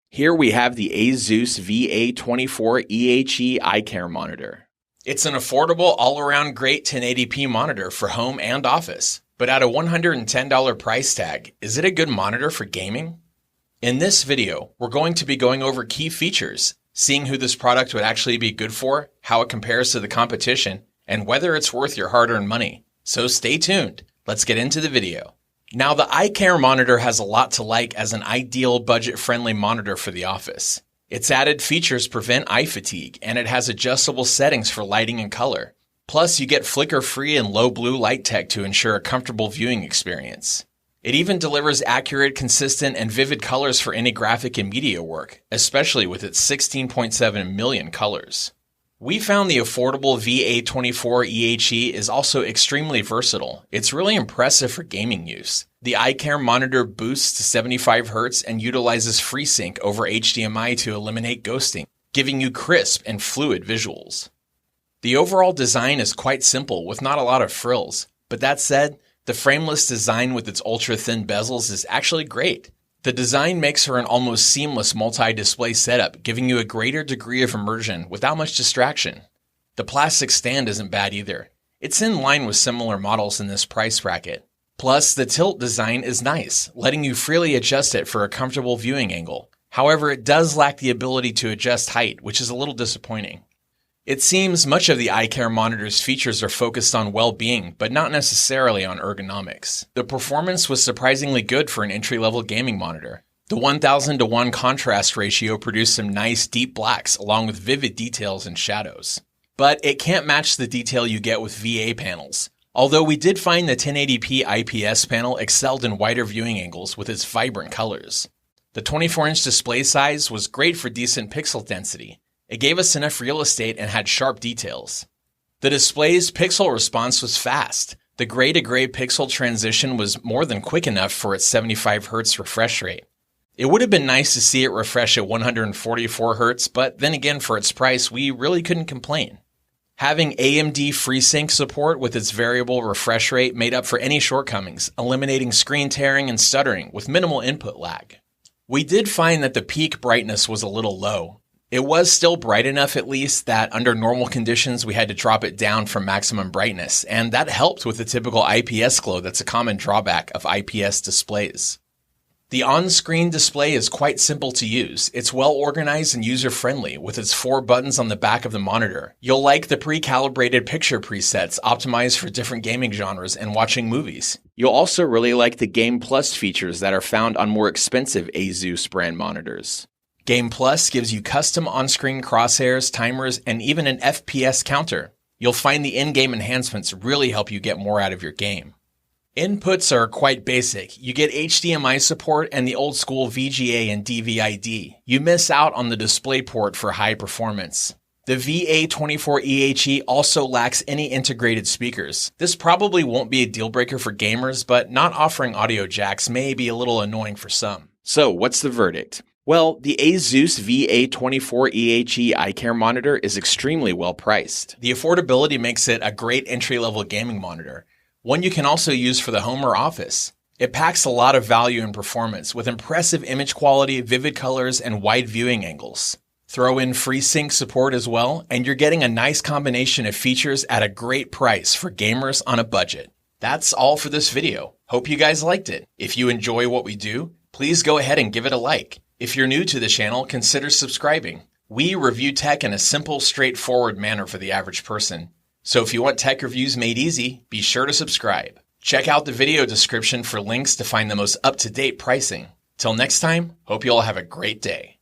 Here we have the ASUS VA24EHE eye care monitor. It's an affordable, all-around great 1080p monitor for home and office. But at a $110 price tag, is it a good monitor for gaming? In this video, we're going to be going over key features, seeing who this product would actually be good for, how it compares to the competition, and whether it's worth your hard-earned money. So stay tuned. Let's get into the video. Now, the eye care monitor has a lot to like as an ideal budget-friendly monitor for the office. Its added features prevent eye fatigue, and it has adjustable settings for lighting and color. Plus, you get flicker-free and low blue light tech to ensure a comfortable viewing experience. It even delivers accurate, consistent, and vivid colors for any graphic and media work, especially with its 16.7 million colors. We found the affordable VA24EHE is also extremely versatile. It's really impressive for gaming use. The eye care monitor boosts to 75 Hz and utilizes FreeSync over HDMI to eliminate ghosting, giving you crisp and fluid visuals. The overall design is quite simple with not a lot of frills, but that said, the frameless design with its ultra-thin bezels is actually great. The design makes for an almost seamless multi-display setup, giving you a greater degree of immersion without much distraction. The plastic stand isn't bad either. It's in line with similar models in this price bracket. Plus, the tilt design is nice, letting you freely adjust it for a comfortable viewing angle. However, it does lack the ability to adjust height, which is a little disappointing. It seems much of the eye care monitor's features are focused on well-being, but not necessarily on ergonomics. The performance was surprisingly good for an entry-level gaming monitor. The 1000:1 contrast ratio produced some nice deep blacks along with vivid details and shadows. But it can't match the detail you get with VA panels. Although we did find the 1080p IPS panel excelled in wider viewing angles with its vibrant colors. The 24-inch display size was great for decent pixel density. It gave us enough real estate and had sharp details. The display's pixel response was fast. The gray-to-gray pixel transition was more than quick enough for its 75 Hz refresh rate. It would have been nice to see it refresh at 144 Hz, but then again for its price, we really couldn't complain. Having AMD FreeSync support with its variable refresh rate made up for any shortcomings, eliminating screen tearing and stuttering with minimal input lag. We did find that the peak brightness was a little low. It was still bright enough at least that under normal conditions we had to drop it down from maximum brightness, and that helped with the typical IPS glow that's a common drawback of IPS displays. The on-screen display is quite simple to use. It's well organized and user-friendly with its 4 buttons on the back of the monitor. You'll like the pre-calibrated picture presets optimized for different gaming genres and watching movies. You'll also really like the Game Plus features that are found on more expensive ASUS brand monitors. Game Plus gives you custom on-screen crosshairs, timers, and even an FPS counter. You'll find the in-game enhancements really help you get more out of your game. Inputs are quite basic. You get HDMI support and the old-school VGA and DVI-D. You miss out on the DisplayPort for high performance. The VA24EHE also lacks any integrated speakers. This probably won't be a deal-breaker for gamers, but not offering audio jacks may be a little annoying for some. So, what's the verdict? Well, the ASUS VA24EHE eye care monitor is extremely well priced. The affordability makes it a great entry-level gaming monitor, one you can also use for the home or office. It packs a lot of value and performance with impressive image quality, vivid colors, and wide viewing angles. Throw in FreeSync support as well, and you're getting a nice combination of features at a great price for gamers on a budget. That's all for this video. Hope you guys liked it. If you enjoy what we do, please go ahead and give it a like. If you're new to the channel, consider subscribing. We review tech in a simple, straightforward manner for the average person. So if you want tech reviews made easy, be sure to subscribe. Check out the video description for links to find the most up-to-date pricing. Till next time, hope you all have a great day.